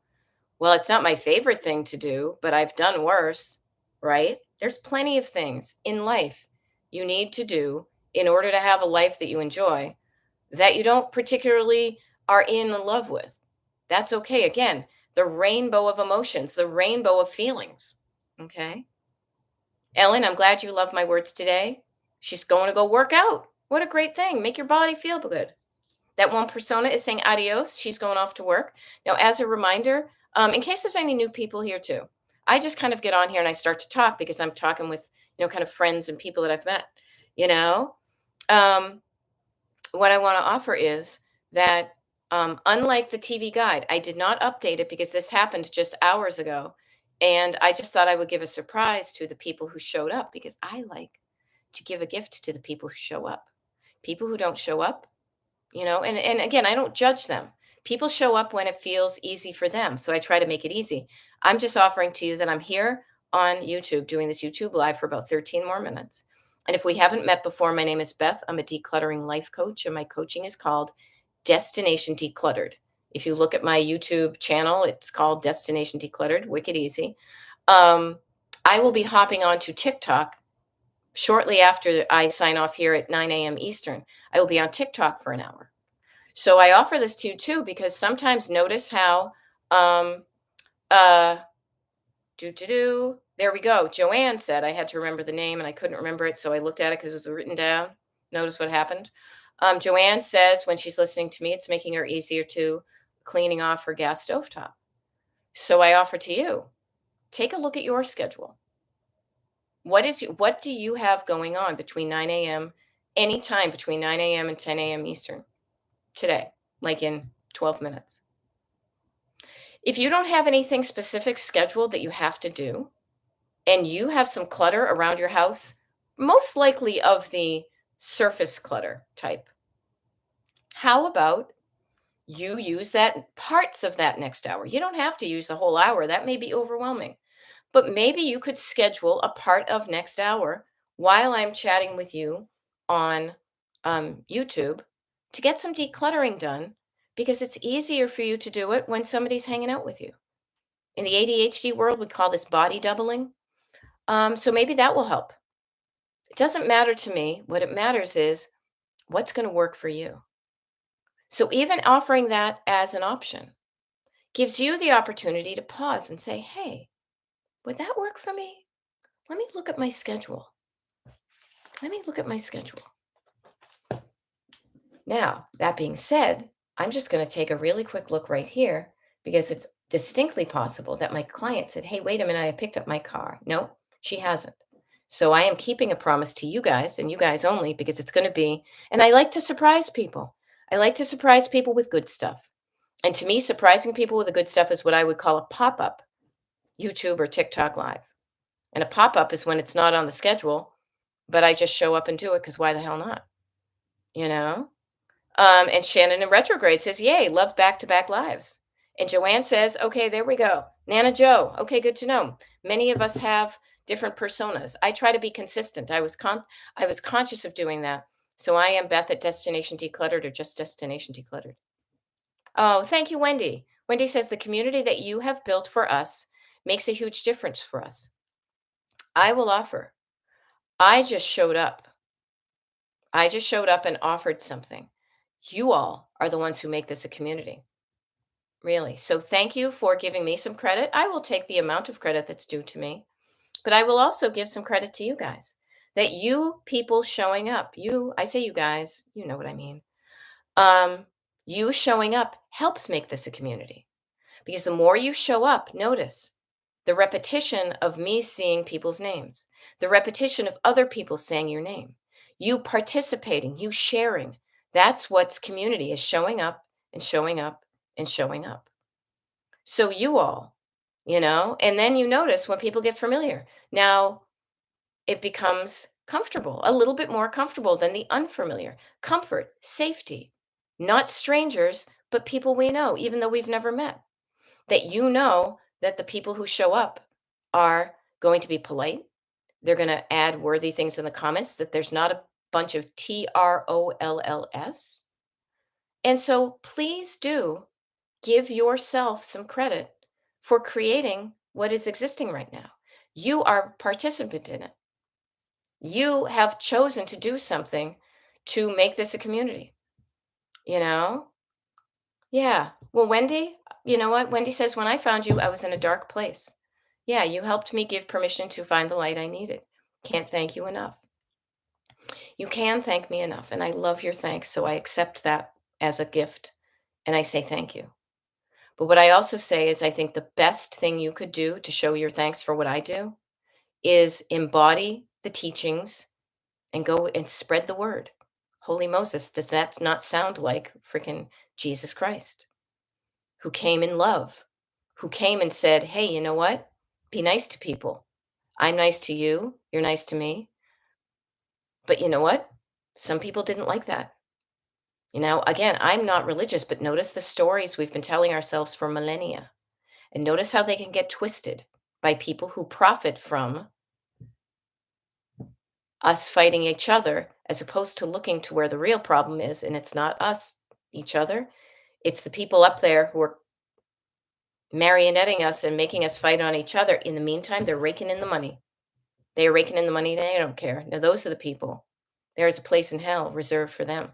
well, it's not my favorite thing to do, but I've done worse, right? There's plenty of things in life you need to do in order to have a life that you enjoy that you don't particularly are in love with. That's okay. Again, the rainbow of emotions, the rainbow of feelings. Okay. Ellen, I'm glad you love my words today. She's going to go work out. What a great thing. Make your body feel good. That one persona is saying adios. She's going off to work. Now, as a reminder, in case there's any new people here too, I just kind of get on here and I start to talk because I'm talking with, kind of friends and people that I've met, you know. Um, what I want to offer is that unlike the TV guide, I did not update it because this happened just hours ago. And I just thought I would give a surprise to the people who showed up because I like to give a gift to the people who show up. People who don't show up, and again, I don't judge them. People show up when it feels easy for them, so I try to make it easy. I'm just offering to you that I'm here on YouTube doing this YouTube live for about 13 more minutes. And if we haven't met before, my name is Beth. I'm a decluttering life coach, and my coaching is called Destination Decluttered. If you look at my YouTube channel, it's called Destination Decluttered, wicked easy. um, I will be hopping on to TikTok shortly after I sign off here at 9 a.m. Eastern. I will be on TikTok for an hour. So I offer this to you too because sometimes notice how um uh there we go. Joanne said I had to remember the name and I couldn't remember it, so I looked at it because it was written down. Notice what happened. Joanne says when she's listening to me, it's making her easier to cleaning off her gas stovetop. So I offer to you, take a look at your schedule. What do you have going on between 9 a.m. anytime between 9 a.m. and 10 a.m. Eastern today, like in 12 minutes? If you don't have anything specific scheduled that you have to do, and you have some clutter around your house, most likely of the surface clutter type, how about you use that parts of that next hour? You don't have to use the whole hour, that may be overwhelming. But maybe you could schedule a part of next hour while I'm chatting with you on YouTube to get some decluttering done because it's easier for you to do it when somebody's hanging out with you. In the ADHD world, we call this body doubling. So maybe that will help. It doesn't matter to me. What it matters is what's going to work for you. So even offering that as an option gives you the opportunity to pause and say, hey, would that work for me? Let me look at my schedule. Let me look at my schedule. Now, that being said, I'm just going to take a really quick look right here because it's distinctly possible that my client said, hey, wait a minute, I picked up my car. No, she hasn't. So I am keeping a promise to you guys and you guys only because it's going to be, and I like to surprise people. I like to surprise people with good stuff. And to me, surprising people with the good stuff is what I would call a pop up YouTube or TikTok live. And a pop up is when it's not on the schedule, but I just show up and do it because why the hell not? You know? And Shannon in retrograde says, yay, love back to back lives. And Joanne says, okay, there we go. Nana Joe, okay, good to know. Many of us have different personas. I try to be consistent. I was conscious of doing that. So I am Beth at Destination Decluttered or just Destination Decluttered. Oh, thank you, Wendy. Wendy says the community that you have built for us makes a huge difference for us. I will offer. I just showed up. I just showed up and offered something. You all are the ones who make this a community, really. So thank you for giving me some credit. I will take the amount of credit that's due to me. But I will also give some credit to you guys that you people showing up, I say you guys, you know what I mean. Um, you showing up helps make this a community because the more you show up, notice the repetition of me seeing people's names, the repetition of other people saying your name, you participating, you sharing. That's what's community is showing up and showing up and showing up. So you all, and then you notice when people get familiar. Now it becomes comfortable, a little bit more comfortable than the unfamiliar. Comfort, safety, not strangers, but people we know, even though we've never met. That you know that the people who show up are going to be polite. They're going to add worthy things in the comments, that there's not a bunch of trolls. And so please do give yourself some credit for creating what is existing right now. You are a participant in it. You have chosen to do something to make this a community, you know? Yeah. Well, Wendy, you know what? Wendy says, when I found you, I was in a dark place. Yeah, you helped me give permission to find the light I needed. Can't thank you enough. You can thank me enough. And I love your thanks. So I accept that as a gift and I say thank you. But what I also say is, I think the best thing you could do to show your thanks for what I do is embody the teachings and go and spread the word. Holy Moses, does that not sound like freaking Jesus Christ, who came in love, who came and said, hey, you know what? Be nice to people. I'm nice to you. You're nice to me. But you know what? Some people didn't like that. Again, I'm not religious, but notice the stories we've been telling ourselves for millennia. And notice how they can get twisted by people who profit from us fighting each other, as opposed to looking to where the real problem is. And it's not us, each other. It's the people up there who are marionetting us and making us fight on each other. In the meantime, they're raking in the money. They are raking in the money. They don't care. Now, those are the people. There is a place in hell reserved for them,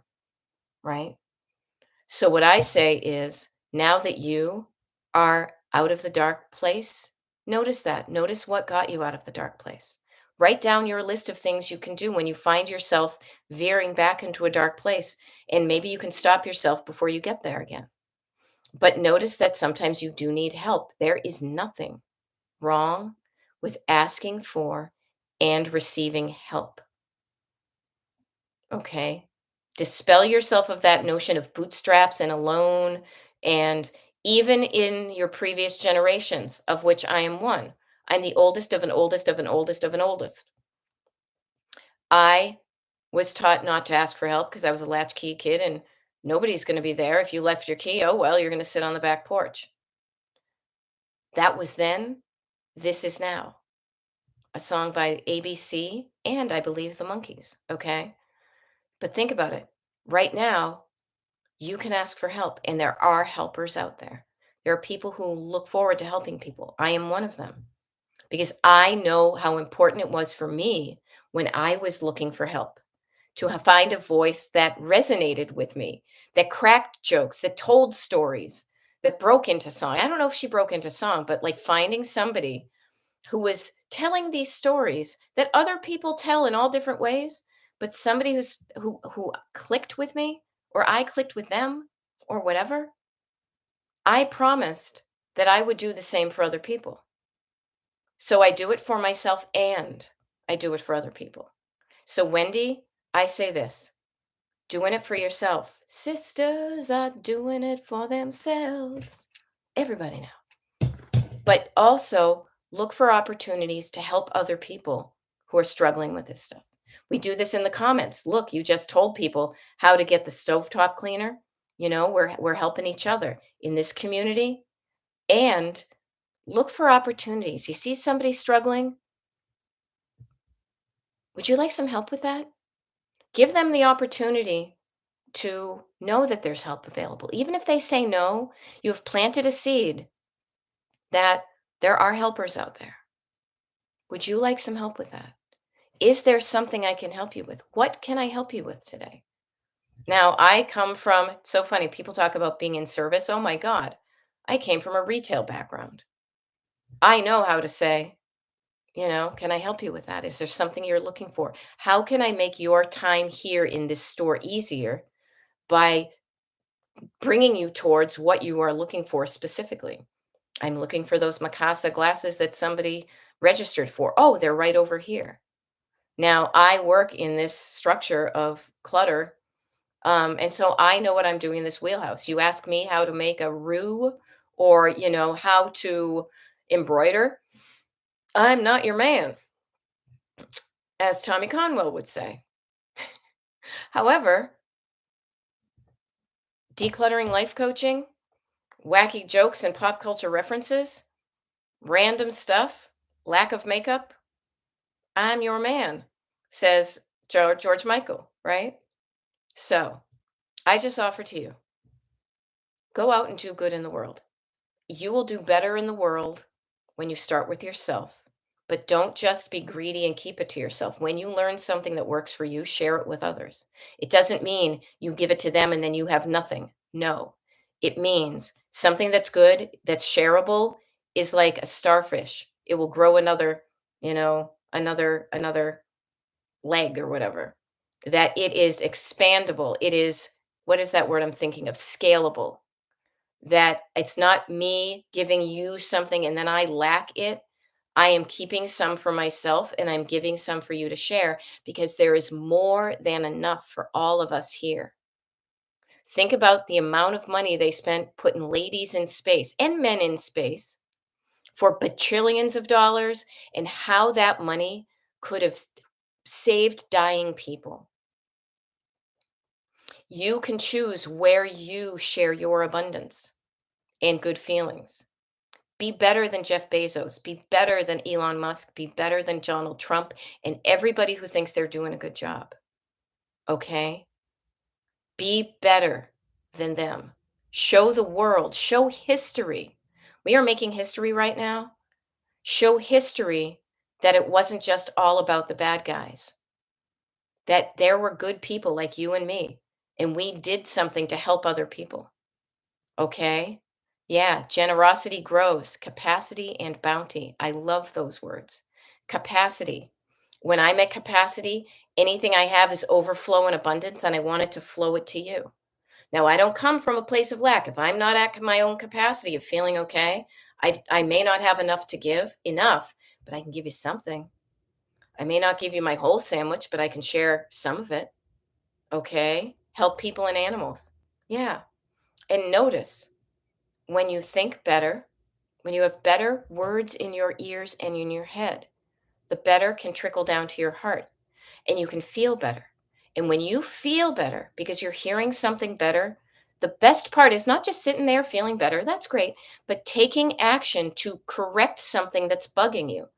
right? So, what I say is, now that you are out of the dark place, notice that. Notice what got you out of the dark place. Write down your list of things you can do when you find yourself veering back into a dark place. And maybe you can stop yourself before you get there again. But notice that sometimes you do need help. There is nothing wrong with asking for and receiving help. Okay. Dispel yourself of that notion of bootstraps and alone. And even in your previous generations, of which I am one, I'm the oldest of an oldest of an oldest of an oldest. I was taught not to ask for help because I was a latchkey kid and nobody's going to be there. If you left your key, oh, well, you're going to sit on the back porch. That was then. This is now. A song by ABC and I believe the Monkees. Okay. But think about it. Right now, you can ask for help, and there are helpers out there. There are people who look forward to helping people. I am one of them because I know how important it was for me when I was looking for help to find a voice that resonated with me, that cracked jokes, that told stories, that broke into song. I don't know if she broke into song, but like finding somebody who was telling these stories that other people tell in all different ways, but somebody who clicked with me, or I clicked with them, or whatever. I promised that I would do the same for other people. So I do it for myself and I do it for other people. So Wendy, I say this, doing it for yourself. Sisters are doing it for themselves. Everybody now. But also look for opportunities to help other people who are struggling with this stuff. We do this in the comments. Look, you just told people how to get the stovetop cleaner. We're helping each other in this community, and look for opportunities. You see somebody struggling? Would you like some help with that? Give them the opportunity to know that there's help available. Even if they say no, you have planted a seed that there are helpers out there. Would you like some help with that? Is there something I can help you with? What can I help you with today? Now, I come from, it's so funny, people talk about being in service. Oh my God, I came from a retail background. I know how to say, Can I help you with that? Is there something you're looking for? How can I make your time here in this store easier by bringing you towards what you are looking for specifically? I'm looking for those Mikasa glasses that somebody registered for. Oh, they're right over here. Now, I work in this structure of clutter, and so I know what I'm doing in this wheelhouse. You ask me how to make a roux or, how to embroider. I'm not your man, as Tommy Conwell would say. However, decluttering life coaching, wacky jokes and pop culture references, random stuff, lack of makeup, I'm your man, says George Michael, right? So I just offer to you, go out and do good in the world. You will do better in the world when you start with yourself. But don't just be greedy and keep it to yourself. When you learn something that works for you, share it with others. It doesn't mean you give it to them and then you have nothing. No, it means something that's good, that's shareable, is like a starfish. It will grow another leg or whatever. That it is expandable. It is, what is that word I'm thinking of? Scalable. That it's not me giving you something and then I lack it. I am keeping some for myself and I'm giving some for you to share because there is more than enough for all of us here. Think about the amount of money they spent putting ladies in space and men in space for bajillions of dollars and how that money could have saved dying people. You can choose where you share your abundance and good feelings. Be better than Jeff Bezos, be better than Elon Musk, be better than Donald Trump and everybody who thinks they're doing a good job. Okay? Be better than them. Show the world, show history. We are making history right now. Show history that it wasn't just all about the bad guys, that there were good people like you and me, and we did something to help other people. Okay? Yeah, generosity grows, capacity and bounty. I love those words. Capacity. When I'm at capacity, anything I have is overflow and abundance, and I want it to flow it to you. Now, I don't come from a place of lack. If I'm not at my own capacity of feeling okay, I may not have enough to give, enough, but I can give you something. I may not give you my whole sandwich, but I can share some of it. Okay? Help people and animals. Yeah. And notice when you think better, when you have better words in your ears and in your head, the better can trickle down to your heart and you can feel better. And when you feel better because you're hearing something better, the best part is not just sitting there feeling better, that's great, but taking action to correct something that's bugging you.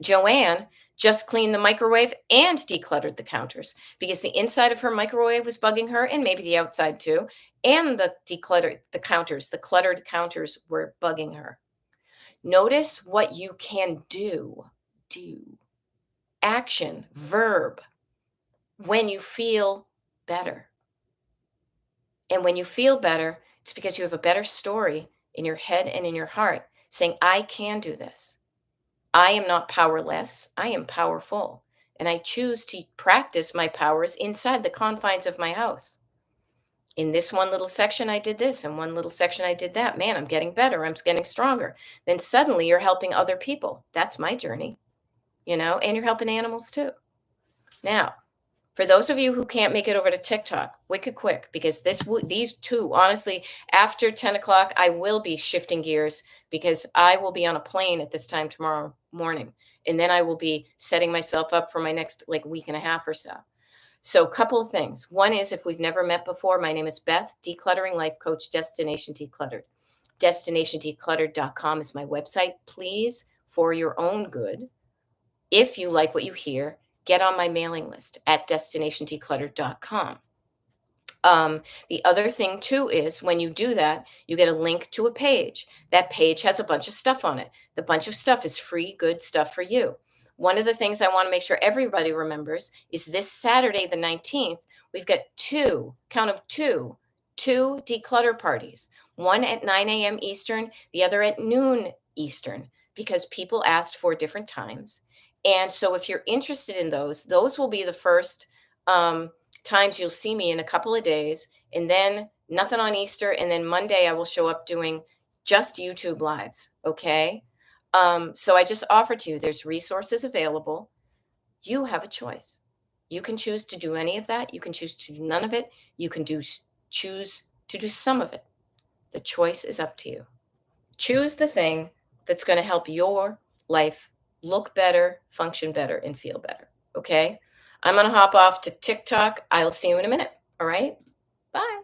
Joanne just cleaned the microwave and decluttered the counters because the inside of her microwave was bugging her and maybe the outside too. And the cluttered counters were bugging her. Notice what you can do. Do. Action, verb, when you feel better. And when you feel better, it's because you have a better story in your head and in your heart saying, I can do this. I am not powerless. I am powerful. And I choose to practice my powers inside the confines of my house. In this one little section, I did this. In one little section, I did that. Man, I'm getting better. I'm getting stronger. Then suddenly you're helping other people. That's my journey, and you're helping animals too. Now, for those of you who can't make it over to TikTok, wicked quick, because these two, honestly, after 10 o'clock, I will be shifting gears because I will be on a plane at this time tomorrow morning. And then I will be setting myself up for my next like week and a half or so. So a couple of things. One is if we've never met before, my name is Beth, Decluttering Life Coach, Destination Decluttered. DestinationDecluttered.com is my website. Please, for your own good, if you like what you hear, get on my mailing list at destinationdecluttered.com. The other thing too is when you do that, you get a link to a page. That page has a bunch of stuff on it. The bunch of stuff is free, good stuff for you. One of the things I want to make sure everybody remembers is this Saturday, the 19th, we've got count of two declutter parties. One at 9 a.m. Eastern, the other at noon Eastern. because people asked for different times. And so if you're interested in those will be the first um, times you'll see me in a couple of days. And then nothing on Easter. And then Monday, I will show up doing just YouTube lives. Okay. So I just offered to you, there's resources available. You have a choice. You can choose to do any of that. You can choose to do none of it. You can choose to do some of it. The choice is up to you. Choose the thing that's going to help your life look better, function better, and feel better. Okay. I'm going to hop off to TikTok. I'll see you in a minute. All right. Bye.